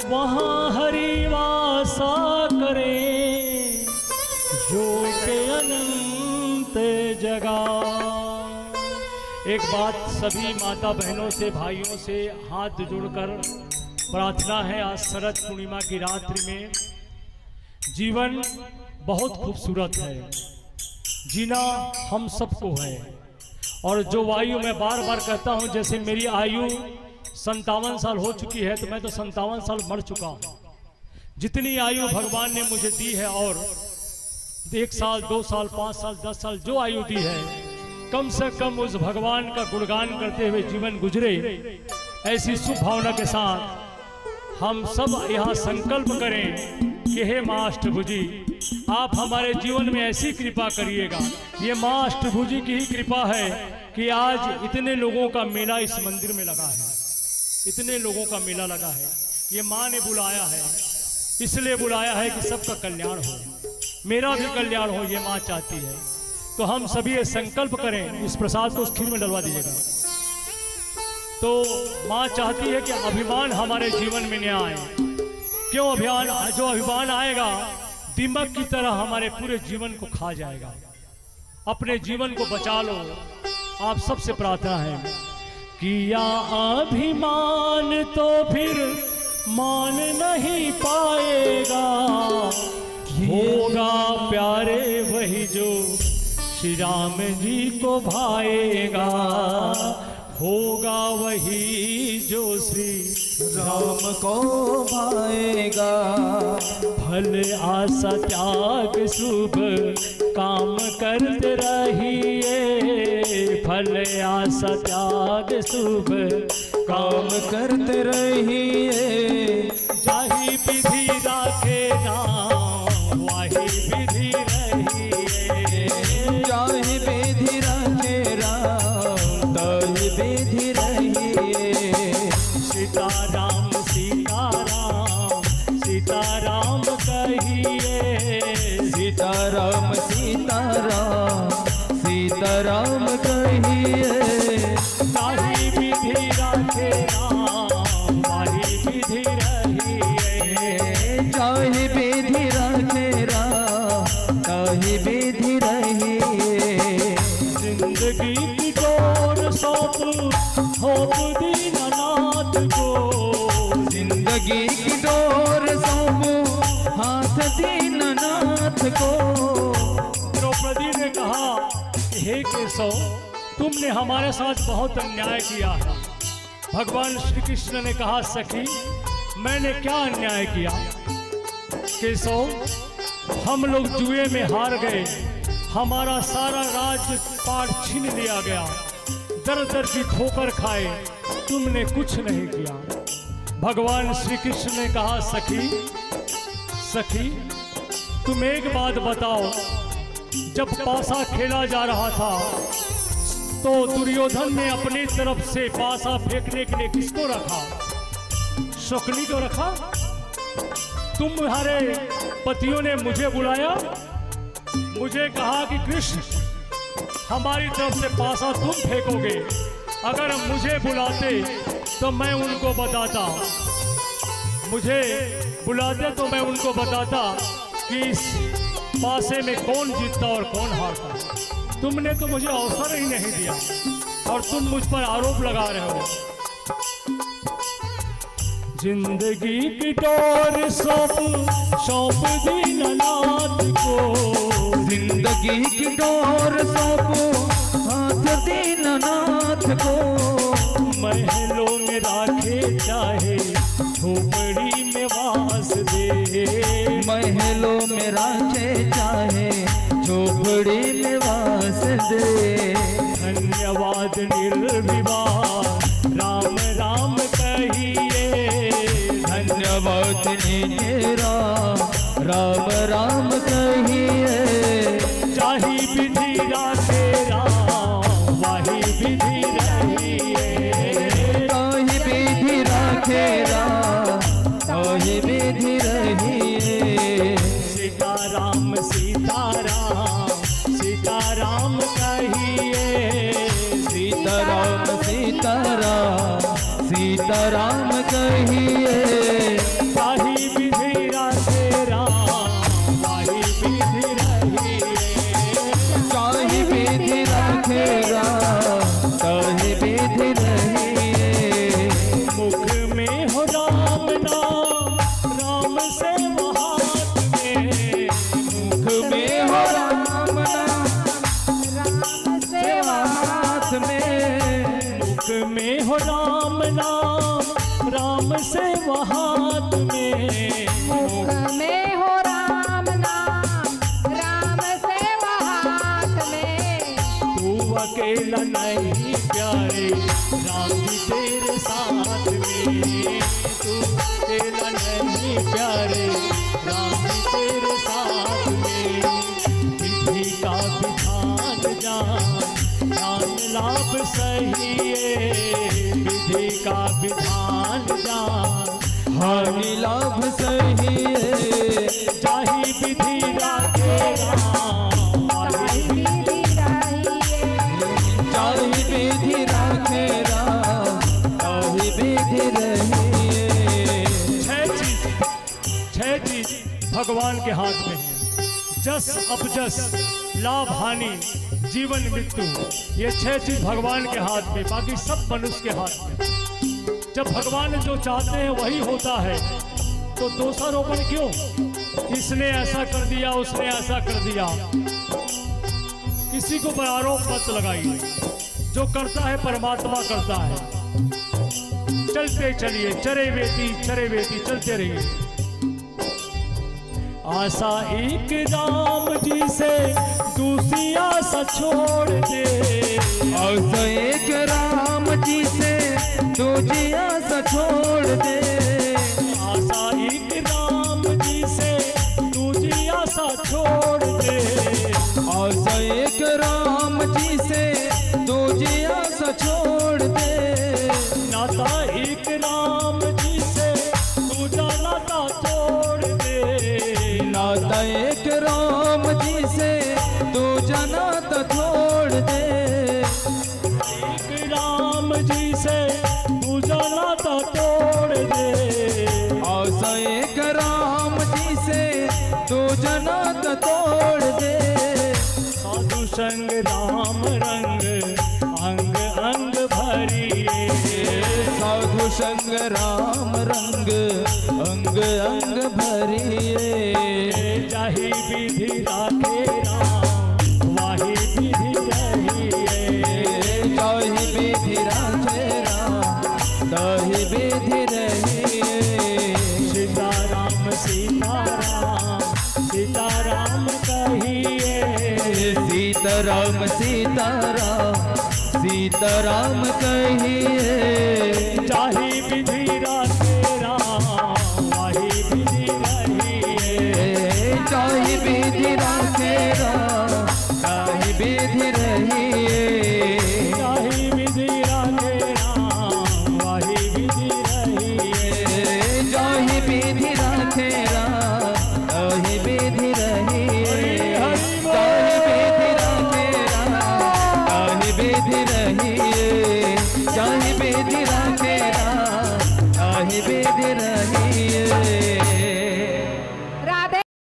वहाँ हरि वासा करे, जो के अनंत जगह। एक बात सभी माता बहनों से, भाइयों से हाथ जोड़कर प्रार्थना है, आज शरद पूर्णिमा की रात्रि में जीवन बहुत खूबसूरत है, जीना हम सबको है। और जो वायु मैं बार बार कहता हूँ, जैसे मेरी आयु 57 साल हो चुकी है, तो मैं तो 57 साल मर चुका हूँ। जितनी आयु भगवान ने मुझे दी है, और 1 साल 2 साल 5 साल 10 साल जो आयु दी है, कम से कम उस भगवान का गुणगान करते हुए जीवन गुजरे। ऐसी शुभ भावना के साथ हम सब यहाँ संकल्प करें कि हे माँ अष्टभुजी, आप हमारे जीवन में ऐसी कृपा करिएगा। ये माँ अष्टभुजी की ही कृपा है कि आज इतने लोगों का मेला इस मंदिर में लगा है, इतने लोगों का मेला लगा है। ये माँ ने बुलाया है, इसलिए बुलाया है कि सबका कल्याण हो, मेरा भी कल्याण हो, ये माँ चाहती है। तो हम सभी ये संकल्प करें, इस प्रसाद को उस खीर में डलवा दीजिएगा। तो माँ चाहती है कि अभिमान हमारे जीवन में न आए। क्यों अभिमान? जो अभिमान आएगा दीमक की तरह हमारे पूरे जीवन को खा जाएगा। अपने जीवन को बचा लो। आप सबसे प्रार्थना है, किया अभिमान तो फिर मान नहीं पाएगा, होगा प्यारे वही जो श्री राम जी को भाएगा, होगा वही जो श्री राम को भाएगा। फल आशा त्याग शुभ काम करते रहिए, फल आशा त्याग शुभ काम करते रहिए। जाहि विधि राखे नाम वाहि विधि रहिए, जाहि विधि राखे राम ताहि विधि रहिए। सीताराम सीताराम सीताराम कहिए, सीताराम सीताराम सीताराम कहिए। ताहि विधि राखे राम वाहि विधि रहिए, जाहि विधि राखे राम ताहि विधि रहिए। जिंदगी की डोर सौंप दीननाथ को, जिंदगी की डोर सौंपो हाथ दीननाथ को। द्रौपदी ने कहा, हे केशव, तुमने हमारे साथ बहुत अन्याय किया है। भगवान श्री कृष्ण ने कहा, सखी मैंने क्या अन्याय किया? केशव, हम लोग जुए में हार गए, हमारा सारा राज्य पाट छीन लिया गया, दर दर की ठोकर खाए, तुमने कुछ नहीं किया। भगवान श्री कृष्ण ने कहा, सखी सखी तुम एक बात बताओ, जब पासा खेला जा रहा था तो दुर्योधन ने अपनी तरफ से पासा फेंकने के लिए किसको रखा? शकुनी को रखा। तुम्हारे पतियों ने मुझे बुलाया, मुझे कहा कि कृष्ण हमारी तरफ से पासा तुम फेंकोगे। अगर मुझे बुलाते तो मैं उनको बताता, मुझे बुलाते तो मैं उनको बताता कि इस पासे में कौन जीतता और कौन हारता। तुमने तो मुझे अवसर ही नहीं दिया और तुम मुझ पर आरोप लगा रहे हो। जिंदगी की डोर सौंप दीननाथ को, जिंदगी की डोर सौंपो हाथ दीननाथ को। महलों में राखे चाहे झोपड़ी में वास दे, महलों में राखे चाहे झोपड़ी में वास दे। धन्यवाद निर्विवाद राम राम कहिए, धन्यवाद तेरा राम राम कहिए। चाही विधि राखे राम वाही विधि रहिए, ताहि विधि राखे राम ताहि विधि रहिए। सीताराम सीताराम सीताराम कहिए, सीताराम सीताराम सीताराम कहिए। में हो राम नाम, राम से हाथ में। मुख में हो राम नाम, राम से हाथ में। मुख में हो राम नाम, राम से हाथ में। मुख में हो राम नाम, राम से हाथ में। तू अकेला नहीं प्यारे, राम जी तेरे साथ में। तू अकेला नहीं प्यारे, राम जी तेरे साथ में। विधि का विधान जान, ज्ञान लाभ सही है। विधि का विधान जान, हानि लाभ सही है। जाहि विधि राखे राम, ताहि विधि रहिए। जाहि विधि राखे राम, ताहि विधि रहिए। छह चीज भगवान के हाथ में है। जस अपजस, लाभ हानि, जीवन मृत्यु, ये 6 चीज भगवान के हाथ में, बाकी सब मनुष्य के हाथ में। जब भगवान जो चाहते हैं वही होता है, तो दोषारोपण क्यों? इसने ऐसा कर दिया, उसने ऐसा कर दिया। किसी को आरोप मत लगाइए। जो करता है परमात्मा करता है। चलते चलिए, चरे वेती चलते रहिए। आशा एक राम जी से, दूसरी आशा छोड़ दे। आशा एक राम जी से, दूसरी आशा छोड़ दे। आशा एक राम जी से, दूसरी आशा छोड़ दे। आशा एक राम जी से, दूसरी आशा छोड़ दे। नाता एक राम जी से, दूजा नाता तोड़ दे। नाता एक राम जी से, दूजा नाता छोड़ दे। एक राम जी से, दूजा नाता तोड़ दे। आशा एक राम जी से, दूजा नाता तोड़ दे। साधु संग राम रंग, अंग अंग भरिए। साधु संग राम रंग, अंग अंग भरिए। जाहि विधि राखे राम, वाहि विधि रहिए। जाहि विधि राखे राम, ताहि विधि रहिए। सीताराम सीताराम, सीताराम कहिए। सीताराम सीताराम, सीताराम कहिए। जाहि विधि राखे राम, वाहि विधि रहिए। जाहि विधि राखे राम, ताहि विधि रहिए। जाहि विधि राखे राम, वाहि विधि रहिए। जाहि विधि राखे राम, ताहि विधि रहिए। जाहि विधि राखे राम, ताहि विधि रहिए।